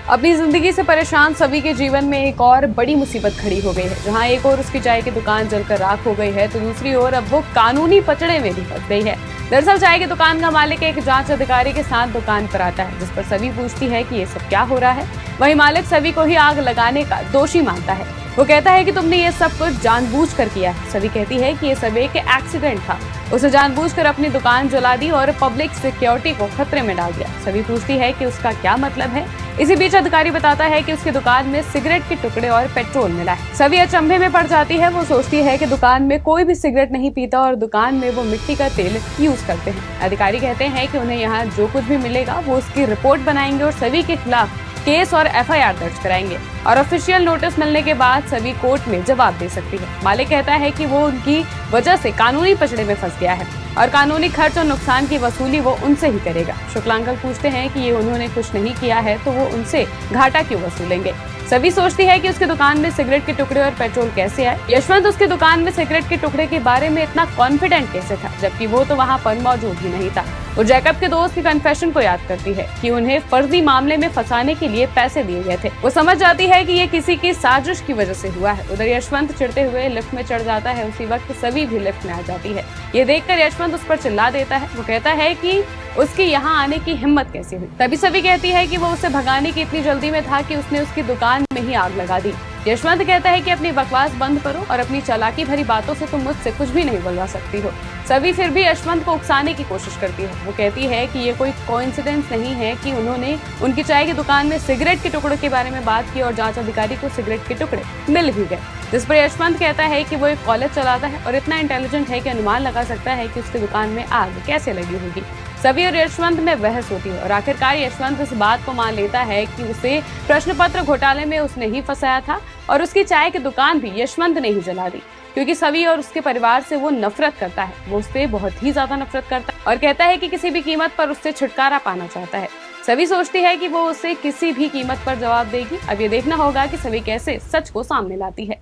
अपनी जिंदगी से परेशान सभी के जीवन में एक और बड़ी मुसीबत खड़ी हो गई है। जहां एक और उसकी चाय की दुकान जलकर राख हो गई है, तो दूसरी ओर अब वो कानूनी पचड़े में भी फंस गई है। दरअसल चाय की दुकान का मालिक एक जांच अधिकारी के साथ दुकान पर आता है, जिस पर सभी पूछती है कि ये सब क्या हो रहा है। वहीं मालिक सभी को ही आग लगाने का दोषी मानता है। वो कहता है कि तुमने ये सब कुछ जानबूझकर किया है। सभी कहती है कि ये सब एक एक्सीडेंट था। उसे जानबूझकर अपनी दुकान जला दी और पब्लिक सिक्योरिटी को खतरे में डाल दिया। सभी पूछती है कि उसका क्या मतलब है। इसी बीच अधिकारी बताता है कि उसकी दुकान में सिगरेट के टुकड़े और पेट्रोल मिला है। सभी अचंभे में पड़ जाती है। वो सोचती है कि दुकान में कोई भी सिगरेट नहीं पीता और दुकान में वो मिट्टी का तेल यूज करते हैं। अधिकारी कहते हैं कि उन्हें यहाँ जो कुछ भी मिलेगा वो उसकी रिपोर्ट बनाएंगे और सभी के खिलाफ केस और एफआईआर दर्ज कराएंगे और ऑफिशियल नोटिस मिलने के बाद सभी कोर्ट में जवाब दे सकती है। मालिक कहता है कि वो उनकी वजह से कानूनी पचड़े में फंस गया है और कानूनी खर्च और नुकसान की वसूली वो उनसे ही करेगा। शुक्ला अंकल पूछते हैं कि ये उन्होंने कुछ नहीं किया है तो वो उनसे घाटा क्यों वसूलेंगे। सभी सोचती है कि उसकी दुकान में सिगरेट के टुकड़े और पेट्रोल कैसे आए। यशवंत उसकी दुकान में सिगरेट के टुकड़े के बारे में इतना कॉन्फिडेंट कैसे था, जबकि वो तो वहाँ पर मौजूद ही नहीं था। वो जैकब के दोस्त की कन्फेशन को याद करती है कि उन्हें फर्जी मामले में फंसाने के लिए पैसे दिए गए थे। वो समझ जाती है कि ये किसी की साजिश की वजह से हुआ है। उधर यशवंत चिढ़ते हुए लिफ्ट में चढ़ जाता है। उसी वक्त सभी भी लिफ्ट में आ जाती है। ये देखकर यशवंत उस पर चिल्ला देता है। वो कहता है कि उसकी यहाँ आने की हिम्मत कैसे हुई। तभी सभी कहती है कि वो उसे भगाने की इतनी जल्दी में था कि उसने उसकी दुकान में ही आग लगा दी। यशवंत कहता है कि अपनी बकवास बंद करो और अपनी चालाकी भरी बातों से तुम मुझसे कुछ भी नहीं बुलवा सकती हो। सभी फिर भी यशवंत को उकसाने की कोशिश करती है। वो कहती है कि ये कोई कोइंसिडेंस नहीं है कि उन्होंने उनकी चाय की दुकान में सिगरेट के टुकड़ों के बारे में बात की और जांच अधिकारी को सिगरेट के टुकड़े मिल भी गए। जिस पर यशवंत कहता है कि वो एक कॉलेज चलाता है और इतना इंटेलिजेंट है कि अनुमान लगा सकता है कि उसकी दुकान में आग कैसे लगी होगी। सभी और यशवंत में बहस होती है और आखिरकार यशवंत इस बात को मान लेता है कि उसे प्रश्न पत्र घोटाले में उसने ही फंसाया था और उसकी चाय की दुकान भी यशवंत ने ही जला दी। क्योंकि सभी और उसके परिवार से वो नफरत करता है। वो उससे बहुत ही ज्यादा नफरत करता है और कहता है कि किसी भी कीमत पर उससे छुटकारा पाना चाहता है। सभी सोचती है कि वो उसे किसी भी कीमत पर जवाब देगी। अब ये देखना होगा कि सभी कैसे सच को सामने लाती है।